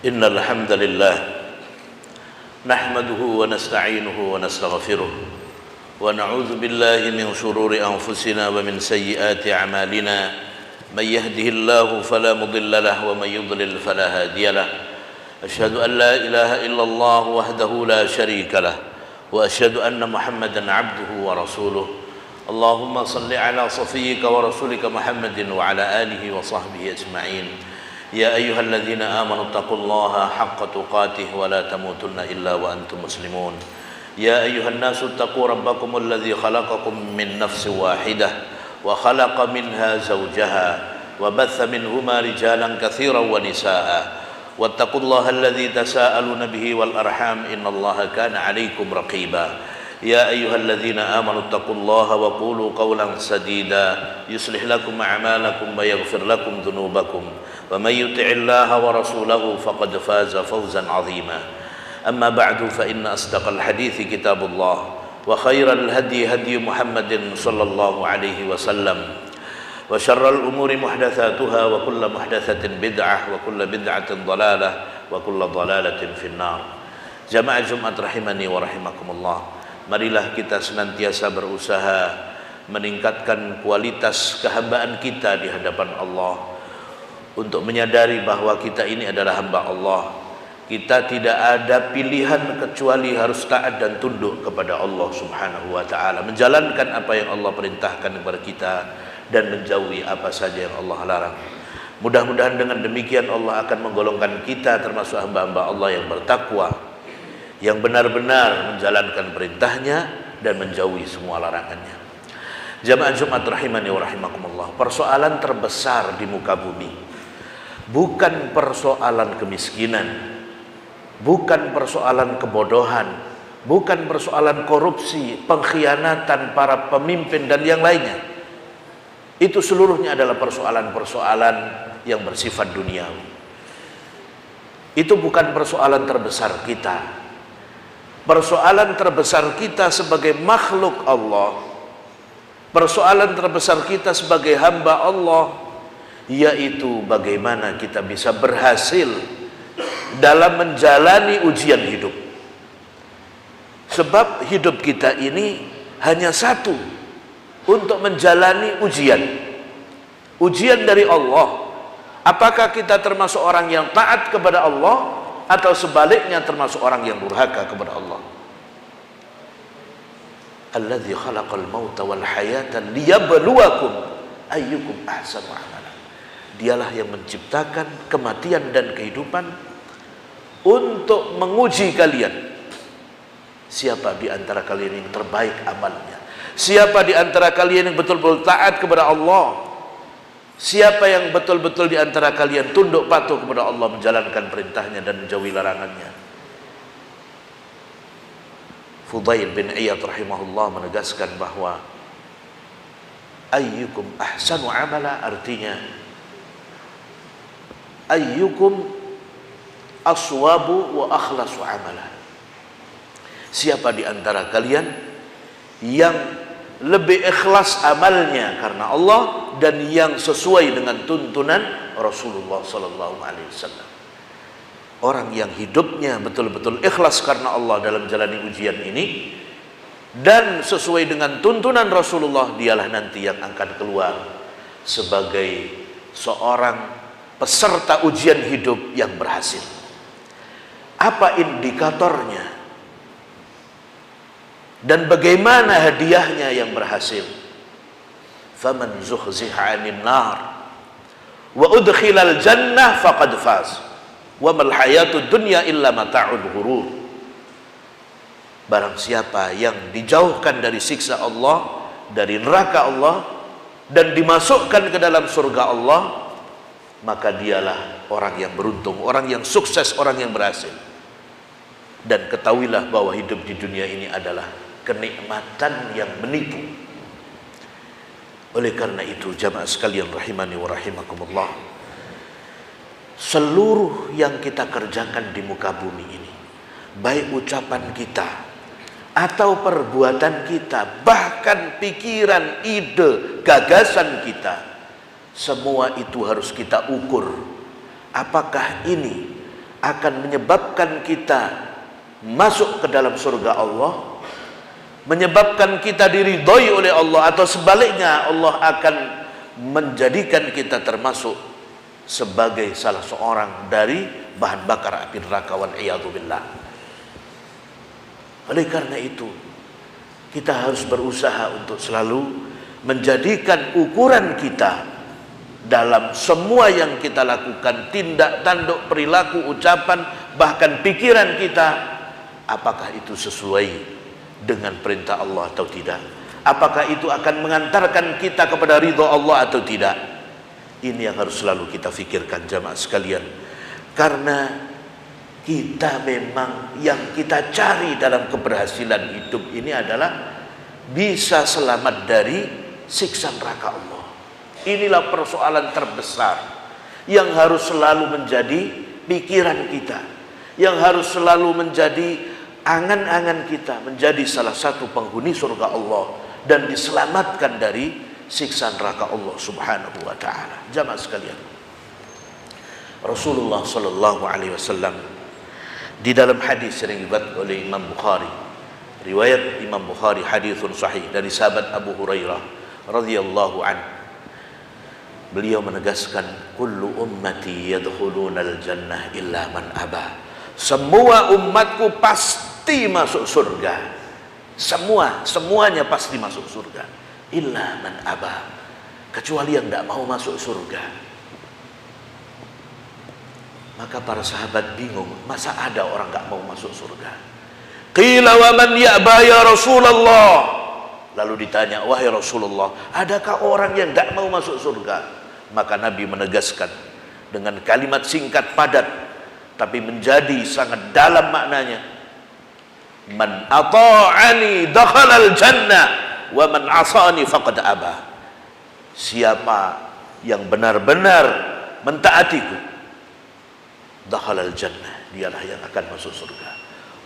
إن الحمد لله نحمده ونستعينه ونستغفره ونعوذ بالله من شرور أنفسنا ومن سيئات أعمالنا من يهده الله فلا مضل له ومن يضلل فلا هادي له أشهد أن لا إله إلا الله وحده لا شريك له وأشهد أن محمدا عبده ورسوله اللهم صل على صفيك ورسولك محمد وعلى آله وصحبه أجمعين يا أيها الذين آمنوا اتقوا الله حق تقاته ولا تموتن إلا وأنتم مسلمون يا أيها الناس اتقوا ربكم الذي خلقكم من نفس واحدة وخلق منها زوجها وبث منهما رجالا كثيرا ونساء واتقوا الله الذي تساءلون به والأرحام إن الله كان عليكم رقيبا يا أيها الذين آمنوا اتقوا الله وقولوا قولا سديدا يصلح لكم أعمالكم ويغفر لكم ذنوبكم ومن يطع الله ورسوله فقد فاز فوزا عظيما أما بعد فإن أصدق الحديث كتاب الله وخير الهدي هدي محمد صلى الله عليه وسلم وشر الأمور محدثاتها وكل محدثة بدعة وكل بدعة ضلالة وكل ضلالة في النار. Jamaah Jumat rahimani wa rahimakumullah. Marilah kita senantiasa berusaha meningkatkan kualitas kehambaan kita di hadapan Allah, untuk menyadari bahwa kita ini adalah hamba Allah. Kita tidak ada pilihan kecuali harus taat dan tunduk kepada Allah Subhanahu wa taala, menjalankan apa yang Allah perintahkan kepada kita dan menjauhi apa saja yang Allah larang. Mudah-mudahan dengan demikian Allah akan menggolongkan kita termasuk hamba-hamba Allah yang bertakwa, yang benar-benar menjalankan perintahnya dan menjauhi semua larangannya. Jamaah Jumat rahimani wa rahimakumullah, persoalan terbesar di muka bumi bukan persoalan kemiskinan, bukan persoalan kebodohan, bukan persoalan korupsi, pengkhianatan para pemimpin dan yang lainnya. Itu seluruhnya adalah persoalan-persoalan yang bersifat duniawi. Itu bukan persoalan terbesar kita. Persoalan terbesar kita sebagai makhluk Allah, persoalan terbesar kita sebagai hamba Allah, yaitu bagaimana kita bisa berhasil dalam menjalani ujian hidup. Sebab hidup kita ini hanya satu, untuk menjalani ujian dari Allah. Apakah kita termasuk orang yang taat kepada Allah, atau sebaliknya termasuk orang yang durhaka kepada Allah. Alladzi khalaqal mauta wal hayata liyabluwakum ayyukum ahsanu amala. Dialah yang menciptakan kematian dan kehidupan untuk menguji kalian. Siapa di antara kalian yang terbaik amalnya? Siapa di antara kalian yang betul-betul taat kepada Allah? Siapa yang betul-betul di antara kalian tunduk patuh kepada Allah, menjalankan perintahnya dan menjauhi larangannya? Fudail bin Iyad rahimahullah menegaskan bahwa ayyukum ahsanu amala, artinya ayyukum aswabu wa akhlasu amala. Siapa di antara kalian yang lebih ikhlas amalnya karena Allah dan yang sesuai dengan tuntunan Rasulullah sallallahu alaihi wasallam. Orang yang hidupnya betul-betul ikhlas karena Allah dalam menjalani ujian ini dan sesuai dengan tuntunan Rasulullah, dialah nanti yang akan keluar sebagai seorang peserta ujian hidup yang berhasil. Apa indikatornya? Dan bagaimana hadiahnya yang berhasil? Faman zuhziha 'anil nar wa udkhilal jannah faqad faz wa mal hayatud dunya illa mata'ul ghurur. Barang siapa yang dijauhkan dari siksa Allah, dari neraka Allah, dan dimasukkan ke dalam surga Allah, maka dialah orang yang beruntung, orang yang sukses, orang yang berhasil. Dan ketahuilah bahwa hidup di dunia ini adalah kenikmatan yang menipu. Oleh karena itu jamaah sekalian rahimani wa rahimakumullah, seluruh yang kita kerjakan di muka bumi ini, baik ucapan kita atau perbuatan kita, bahkan pikiran, ide, gagasan kita, semua itu harus kita ukur. Apakah ini akan menyebabkan kita masuk ke dalam surga Allah, menyebabkan kita diridhoi oleh Allah, atau sebaliknya Allah akan menjadikan kita termasuk sebagai salah seorang dari bahan bakar api neraka, wal iyadzu billah. Oleh karena itu kita harus berusaha untuk selalu menjadikan ukuran kita dalam semua yang kita lakukan, tindak tanduk, perilaku, ucapan, bahkan pikiran kita, apakah itu sesuai dengan perintah Allah atau tidak? Apakah itu akan mengantarkan kita kepada ridha Allah atau tidak? Ini yang harus selalu kita fikirkan, jamaah sekalian. Karena kita memang yang kita cari dalam keberhasilan hidup ini adalah bisa selamat dari siksa neraka Allah. Inilah persoalan terbesar yang harus selalu menjadi pikiran kita, yang harus selalu menjadi angan-angan kita, menjadi salah satu penghuni surga Allah dan diselamatkan dari siksa neraka Allah Subhanahu wa taala. Jamaah sekalian, Rasulullah sallallahu alaihi wasallam di dalam hadis yang diriwayatkan oleh Imam Bukhari, riwayat Imam Bukhari, haditsun sahih dari sahabat Abu Hurairah radhiyallahu anhu, beliau menegaskan, kullu ummati yadkhulunal jannah illa man aba. Semua umatku pasti masuk surga. Semuanya pasti masuk surga. Illa man aba, kecuali yang tidak mau masuk surga. Maka para sahabat bingung, masa ada orang tidak mau masuk surga? Qila wa man ya'ba ya Rasulullah. Lalu ditanya, wahai Rasulullah, adakah orang yang tidak mau masuk surga? Maka Nabi menegaskan dengan kalimat singkat padat tapi menjadi sangat dalam maknanya, man ata'ani dakhalal jannah wa man asani faqad aba. Siapa yang benar-benar mentaatiku, dakhalal jannah, dialah yang akan masuk surga.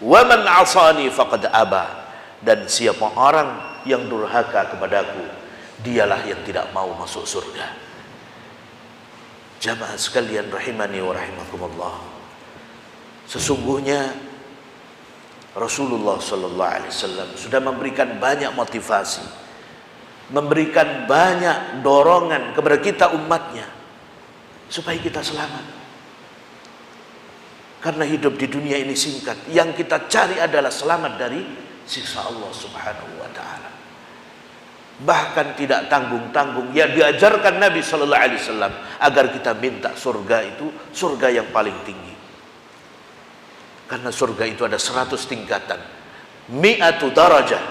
Wa man asani faqad aba, dan siapa orang yang durhaka kepadaku, dialah yang tidak mau masuk surga. Jamaah sekalian rahimani wa rahimakumullah, sesungguhnya Rasulullah sallallahu alaihi wasallam sudah memberikan banyak motivasi, memberikan banyak dorongan kepada kita umatnya supaya kita selamat. Karena hidup di dunia ini singkat, yang kita cari adalah selamat dari siksa Allah Subhanahu wa taala. Bahkan tidak tanggung-tanggung yang diajarkan Nabi sallallahu alaihi wasallam agar kita minta surga itu surga yang paling tinggi. Karena surga itu ada 100 tingkatan, mi'atu darajah,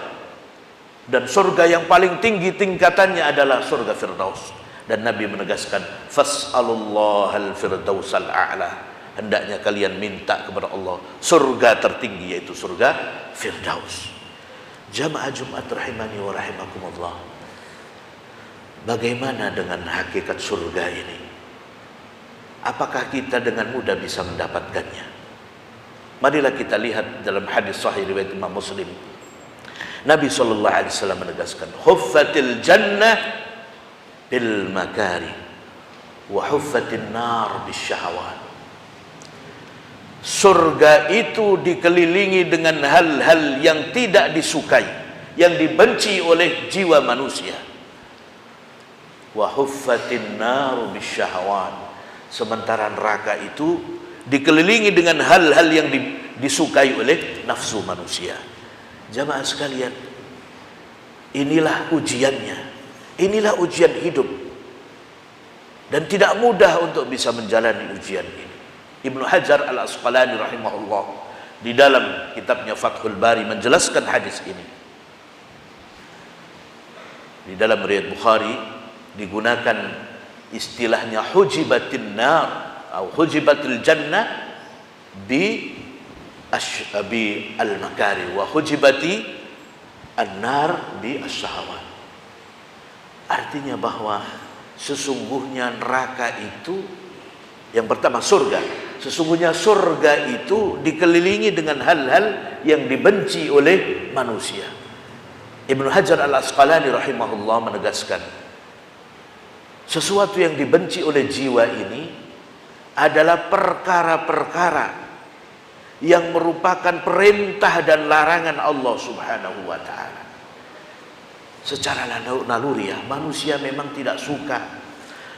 dan surga yang paling tinggi tingkatannya adalah surga Firdaus. Dan Nabi menegaskan, fas'alullahal firdausal a'la, hendaknya kalian minta kepada Allah surga tertinggi, yaitu surga Firdaus. Jamaah Jumat rahimani wa rahimakumullah, bagaimana dengan hakikat surga ini? Apakah kita dengan mudah bisa mendapatkannya? Marilah kita lihat dalam hadis sahih riwayat Imam Muslim. Nabi sallallahu alaihi wasallam menegaskan, huffatil jannah bil makari wa huffatin nar bis syahawat. Surga itu dikelilingi dengan hal-hal yang tidak disukai, yang dibenci oleh jiwa manusia. Wa huffatin naru bisyahawat, sementara neraka itu dikelilingi dengan hal-hal yang disukai oleh nafsu manusia. Jamaah sekalian, inilah ujiannya, inilah ujian hidup, dan tidak mudah untuk bisa menjalani ujian ini. Ibnu Hajar al-Asqalani rahimahullah di dalam kitabnya Fathul Bari menjelaskan hadis ini. Di dalam riwayat Bukhari digunakan istilahnya hujibatin nar atau hujibatil jannah bi al-makari wa hujibati an-nar bi as-syahawat. Artinya bahwa sesungguhnya neraka itu, yang pertama surga, sesungguhnya surga itu dikelilingi dengan hal-hal yang dibenci oleh manusia. Ibnu Hajar al-Asqalani rahimahullah menegaskan, sesuatu yang dibenci oleh jiwa ini adalah perkara-perkara yang merupakan perintah dan larangan Allah Subhanahu wa ta'ala. Secara naluri ya, manusia memang tidak suka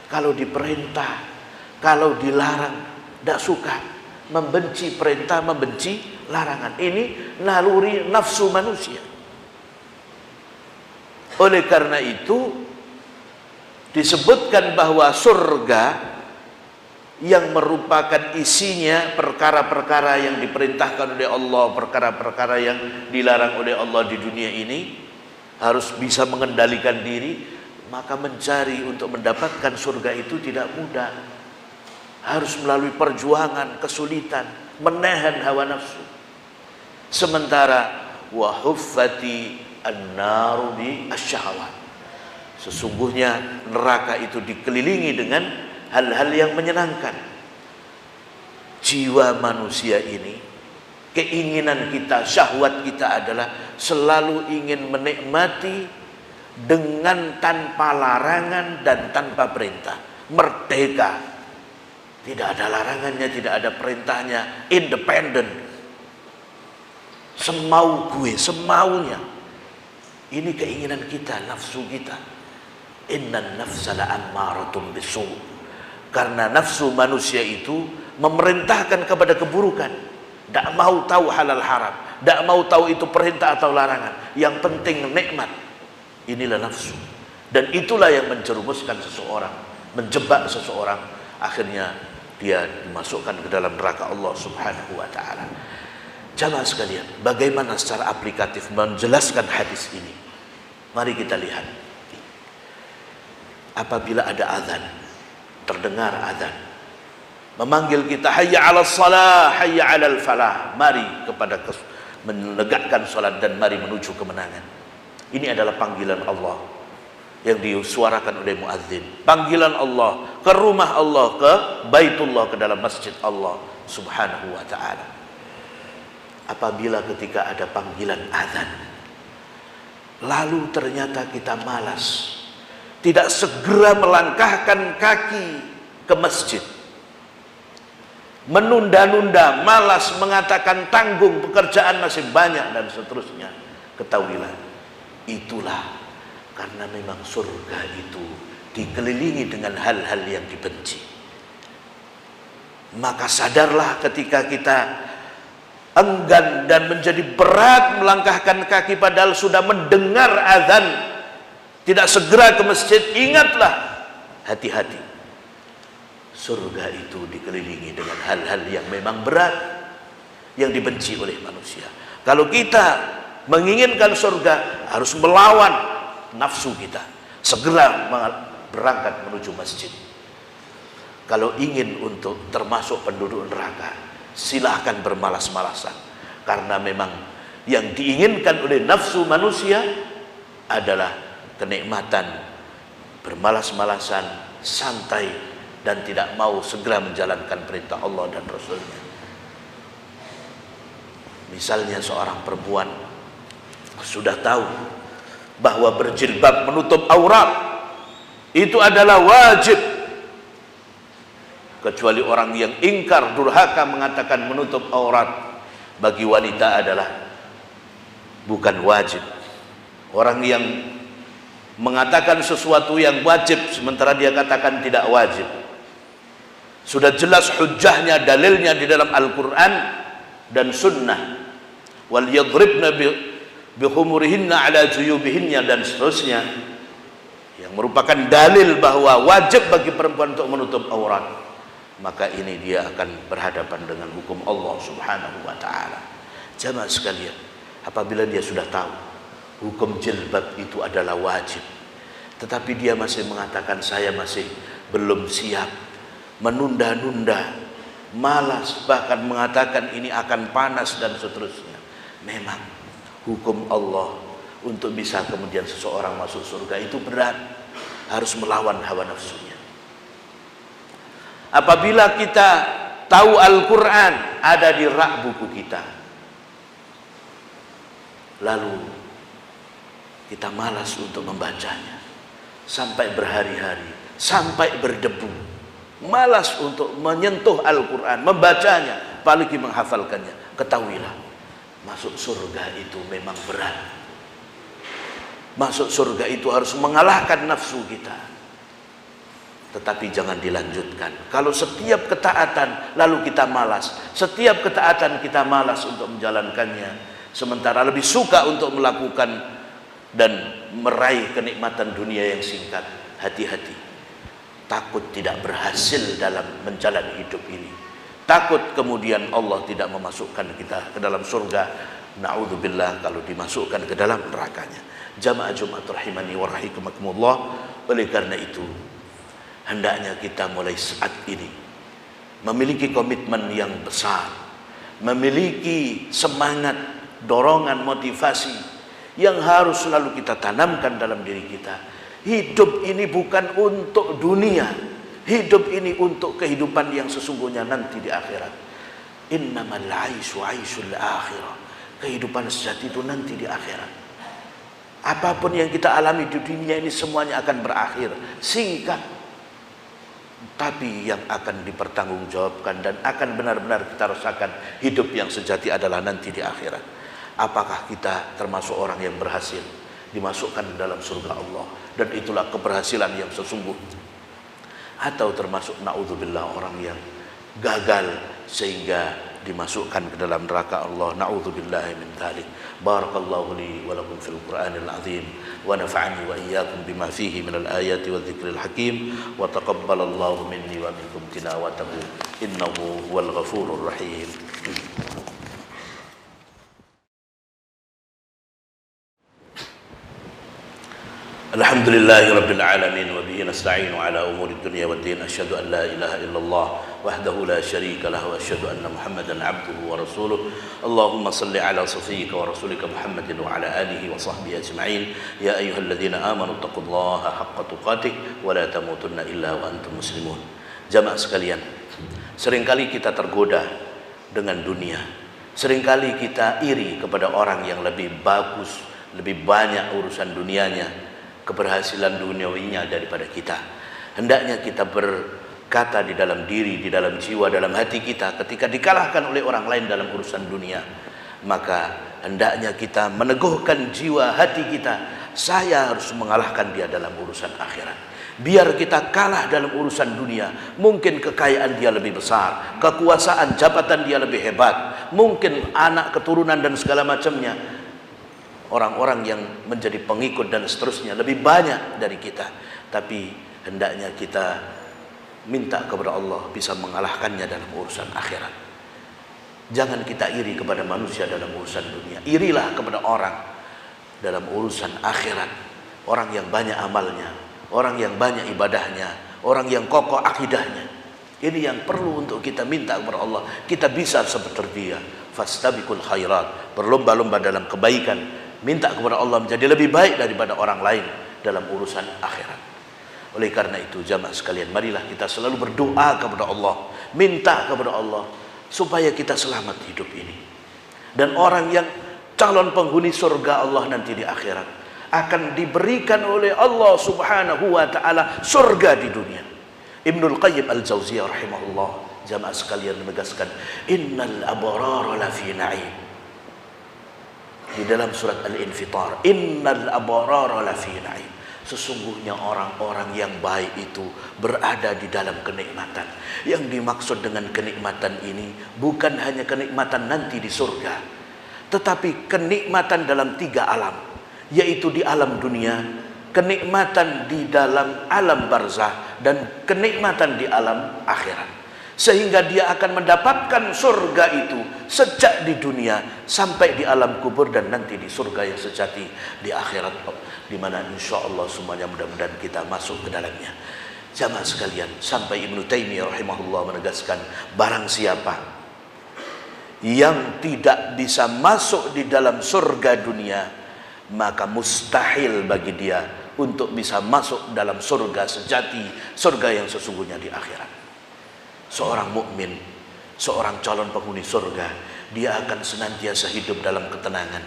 kalau diperintah, kalau dilarang, tidak suka. Membenci perintah, membenci larangan. Ini naluri nafsu manusia. Oleh karena itu disebutkan bahwa surga yang merupakan isinya perkara-perkara yang diperintahkan oleh Allah, perkara-perkara yang dilarang oleh Allah di dunia ini, harus bisa mengendalikan diri. Maka mencari untuk mendapatkan surga itu tidak mudah, harus melalui perjuangan, kesulitan, menahan hawa nafsu. Sementara wa huffati an-naru bi asyahawat, sesungguhnya neraka itu dikelilingi dengan hal-hal yang menyenangkan. Jiwa manusia ini, keinginan kita, syahwat kita adalah selalu ingin menikmati dengan tanpa larangan dan tanpa perintah. Merdeka, tidak ada larangannya, tidak ada perintahnya, independen, semau gue, semaunya. Ini keinginan kita, nafsu kita. Innan nafsa la'ammaratun bisu'. Karena nafsu manusia itu memerintahkan kepada keburukan, tidak mau tahu halal haram, tidak mau tahu itu perintah atau larangan. Yang penting nikmat. Inilah nafsu, dan itulah yang menjerumuskan seseorang, menjebak seseorang, akhirnya dia dimasukkan ke dalam neraka Allah Subhanahu wa ta'ala. Jamaah sekalian, bagaimana secara aplikatif menjelaskan hadis ini? Mari kita lihat. Apabila ada azan, terdengar azan memanggil kita, hayya 'alas shalah, hayya 'alal falah, mari kepada menegakkan salat dan mari menuju kemenangan. Ini adalah panggilan Allah yang disuarakan oleh muadzin. Panggilan Allah ke rumah Allah, ke Baitullah, ke dalam masjid Allah Subhanahu wa ta'ala. Apabila ketika ada panggilan azan, lalu ternyata kita malas, tidak segera melangkahkan kaki ke masjid, menunda-nunda, malas, mengatakan tanggung, pekerjaan masih banyak dan seterusnya, ketahuilah itulah karena memang surga itu dikelilingi dengan hal-hal yang dibenci. Maka sadarlah ketika kita enggan dan menjadi berat melangkahkan kaki padahal sudah mendengar azan, tidak segera ke masjid, ingatlah, hati-hati. Surga itu dikelilingi dengan hal-hal yang memang berat, yang dibenci oleh manusia. Kalau kita menginginkan surga, harus melawan nafsu kita, segera berangkat menuju masjid. Kalau ingin untuk termasuk penduduk neraka, silahkan bermalas-malasan, karena memang yang diinginkan oleh nafsu manusia adalah kenikmatan, bermalas-malasan, santai, dan tidak mau segera menjalankan perintah Allah dan Rasulnya. Misalnya seorang perempuan sudah tahu bahwa berjilbab menutup aurat itu adalah wajib, kecuali orang yang ingkar, durhaka, mengatakan menutup aurat bagi wanita adalah bukan wajib. Orang yang mengatakan sesuatu yang wajib sementara dia katakan tidak wajib, sudah jelas hujjahnya, dalilnya di dalam Al-Quran dan Sunnah. Wal yadribna bihumurihinna ala juyubihinna, dan seterusnya, yang merupakan dalil bahwa wajib bagi perempuan untuk menutup aurat. Maka ini dia akan berhadapan dengan hukum Allah Subhanahu wa ta'ala. Jamaah sekalian, apabila dia sudah tahu hukum jilbab itu adalah wajib, tetapi dia masih mengatakan saya masih belum siap, menunda-nunda, malas, bahkan mengatakan ini akan panas dan seterusnya, memang hukum Allah untuk bisa kemudian seseorang masuk surga itu berat, harus melawan hawa nafsunya. Apabila kita tahu Al-Quran ada di rak buku kita, lalu kita malas untuk membacanya sampai berhari-hari, sampai berdebu, malas untuk menyentuh Al-Quran, membacanya, apalagi menghafalkannya, ketahuilah, masuk surga itu memang berat. Masuk surga itu harus mengalahkan nafsu kita. Tetapi jangan dilanjutkan. Kalau setiap ketaatan lalu kita malas, setiap ketaatan kita malas untuk menjalankannya, sementara lebih suka untuk melakukan dan meraih kenikmatan dunia yang singkat, hati-hati. Takut tidak berhasil dalam menjalani hidup ini. Takut kemudian Allah tidak memasukkan kita ke dalam surga. Na'udzubillah kalau dimasukkan ke dalam nerakanya. Jamaah Jumat rahimani wa rahimakumullah. Oleh karena itu, hendaknya kita mulai saat ini memiliki komitmen yang besar, memiliki semangat, dorongan, motivasi yang harus selalu kita tanamkan dalam diri kita. Hidup ini bukan untuk dunia, hidup ini untuk kehidupan yang sesungguhnya nanti di akhirat. Innamal aisyu aisyul akhirah. Kehidupan sejati itu nanti di akhirat. Apapun yang kita alami di dunia ini semuanya akan berakhir, singkat. Tapi yang akan dipertanggungjawabkan dan akan benar-benar kita rasakan hidup yang sejati adalah nanti di akhirat. Apakah kita termasuk orang yang berhasil dimasukkan dalam surga Allah, dan itulah keberhasilan yang sesungguhnya, atau termasuk na'udzubillah orang yang gagal sehingga dimasukkan ke dalam neraka Allah. Na'udzubillahi min dzalik. Barakallahu li wa lakum fil Qur'anil azim wa nafa'ani wa iyyakum bima fihi minal ayati wadh-dhikril hakim wa taqabbalallahu minni wa minkum tilawatahu innahu huwal ghafurur rahim. Alhamdulillahi rabbil alamin wa bihi nasta'inu ala umuri dunya waddin. Asyhadu an la ilaha illallah wahdahu la syarika lahu wa asyhadu anna Muhammadan abduhu wa rasuluh. Allahumma salli ala safiyyika wa rasulika Muhammadin wa ala alihi wa sahbihi ajma'in. Ya ayyuhalladzina amanu taqullaha haqqa tuqatih wa la tamutunna illa wa antum muslimun. Jamaah sekalian, seringkali kita tergoda dengan dunia. Seringkali kita iri kepada orang yang lebih bagus, lebih banyak urusan dunianya, keberhasilan duniawinya daripada kita. Hendaknya kita berkata di dalam diri, di dalam jiwa, dalam hati kita, ketika dikalahkan oleh orang lain dalam urusan dunia, maka hendaknya kita meneguhkan jiwa hati kita, saya harus mengalahkan dia dalam urusan akhirat. Biar kita kalah dalam urusan dunia, mungkin kekayaan dia lebih besar, kekuasaan, jabatan dia lebih hebat, mungkin anak, keturunan dan segala macamnya, orang-orang yang menjadi pengikut dan seterusnya lebih banyak dari kita. Tapi hendaknya kita minta kepada Allah bisa mengalahkannya dalam urusan akhirat. Jangan kita iri kepada manusia dalam urusan dunia, irilah kepada orang dalam urusan akhirat. Orang yang banyak amalnya, orang yang banyak ibadahnya, orang yang kokoh akidahnya. Ini yang perlu untuk kita minta kepada Allah. Kita bisa seperti dia. Fastabiqul khairat, berlomba-lomba dalam kebaikan. Minta kepada Allah menjadi lebih baik daripada orang lain dalam urusan akhirat. Oleh karena itu, jamaah sekalian, marilah kita selalu berdoa kepada Allah, minta kepada Allah supaya kita selamat hidup ini. Dan orang yang calon penghuni surga Allah nanti di akhirat akan diberikan oleh Allah Subhanahu wa taala surga di dunia. Ibnul Qayyim Al-Jauziyah rahimahullah, jamaah sekalian, menegaskan, innal abrara lafi na'im. Di dalam surat Al-Infitar, innal abrara lafi na'im. Sesungguhnya orang-orang yang baik itu berada di dalam kenikmatan. Yang dimaksud dengan kenikmatan ini bukan hanya kenikmatan nanti di surga, tetapi kenikmatan dalam 3 alam, yaitu di alam dunia, kenikmatan di dalam alam barzah, dan kenikmatan di alam akhirat. Sehingga dia akan mendapatkan surga itu sejak di dunia sampai di alam kubur dan nanti di surga yang sejati di akhirat, di mana insya Allah semuanya mudah-mudahan kita masuk ke dalamnya. Jamaah sekalian, sampai Ibnu Taimiyah rahimahullah menegaskan, barang siapa yang tidak bisa masuk di dalam surga dunia, maka mustahil bagi dia untuk bisa masuk dalam surga sejati, surga yang sesungguhnya di akhirat. Seorang mukmin, seorang calon penghuni surga, dia akan senantiasa hidup dalam ketenangan,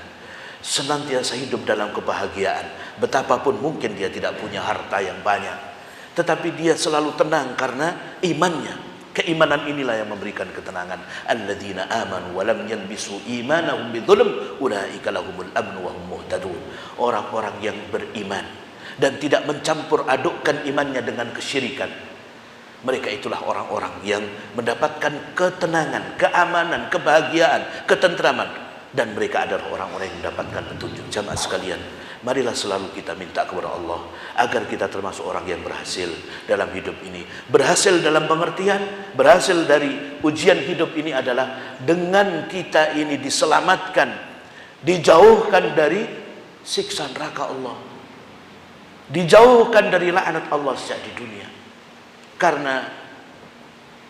senantiasa hidup dalam kebahagiaan. Betapapun mungkin dia tidak punya harta yang banyak, tetapi dia selalu tenang karena imannya. Keimanan inilah yang memberikan ketenangan. Alladzina amanu wa lam yalbisu imanahum bidzulm ulaika lahumul amnu wa hum muhtadun. Orang-orang yang beriman dan tidak mencampur adukkan imannya dengan kesyirikan, mereka itulah orang-orang yang mendapatkan ketenangan, keamanan, kebahagiaan, ketentraman, dan mereka adalah orang-orang yang mendapatkan petunjuk. Jamaah sekalian, marilah selalu kita minta kepada Allah agar kita termasuk orang yang berhasil dalam hidup ini. Berhasil dalam pengertian, berhasil dari ujian hidup ini adalah dengan kita ini diselamatkan, dijauhkan dari siksa neraka Allah, dijauhkan dari laknat Allah sejak di dunia. Karena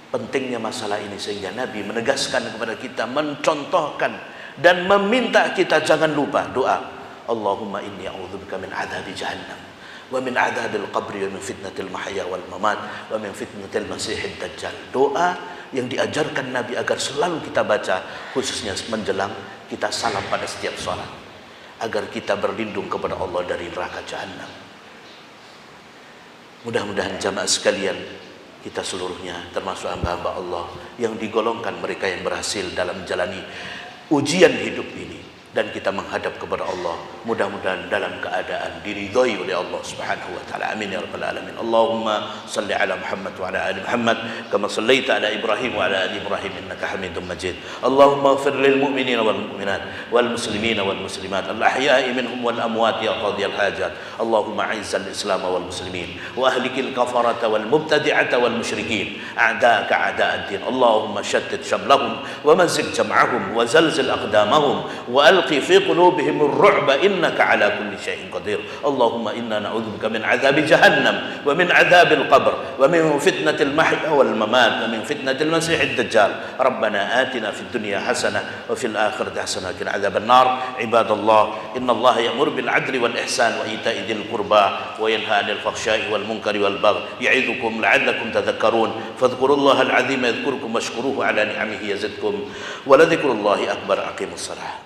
pentingnya masalah ini sehingga Nabi menegaskan kepada kita, mencontohkan dan meminta kita jangan lupa doa, Allahumma inni a'udzubika min adzabi jahannam wa min adzabil qabri wa min fitnatil mahya wal mamat wa min fitnatil masiihid dajjal. Doa yang diajarkan Nabi agar selalu kita baca, khususnya menjelang kita salam pada setiap salat, agar kita berlindung kepada Allah dari neraka jahannam. Mudah-mudahan jamaah sekalian, kita seluruhnya termasuk hamba-hamba Allah yang digolongkan mereka yang berhasil dalam menjalani ujian hidup ini, dan kita menghadap kepada Allah mudah-mudahan dalam keadaan diridhai oleh Allah Subhanahu wa taala. Amin ya rabbal alamin. Allahumma shalli ala Muhammad wa ala ali Muhammad kama shallaita ala Ibrahim wa ala ali Ibrahim innaka Hamidum Majid. Allahumma ighfir lil mu'minina wal mu'minat wal muslimina wal muslimat al ahya'i minhum wal amwat ya qadhiyal hajat. Allahumma a'izzal islam wal muslimin wa ahlikil kafarata wal mubtadi'ata wal musyrikin a'da'aka a'da'ad din. Allahumma shattit shamlahum wa mazig jam'ahum wa zalzil aqdamahum wa alqi fi qulubihim ar-ru'ba innaka ala kulli syai'in qadir. Allahumma inna na'udzubika min adzabi jahannam wa min adzabil qabr wa min fitnatil mahya wal mamat wa min fitnatil masiihid dajjal. Rabbana atina fid dunya hasanah wa fil akhirati hasanah wa qina adzaban nar. Ibadallah, innallaha ya'muru bil 'adli wal ihsan wa ita'i dzil qurba wa yanha 'anil fahsya'i wal munkari wal baghi ya'idzukum la'allakum tadhakkarun. Fadhkurullaha al-'azima yadhkurkum washkuruhu 'ala ni'amihi yazidkum wa la dzikrullahi akbar. Aqimus salah.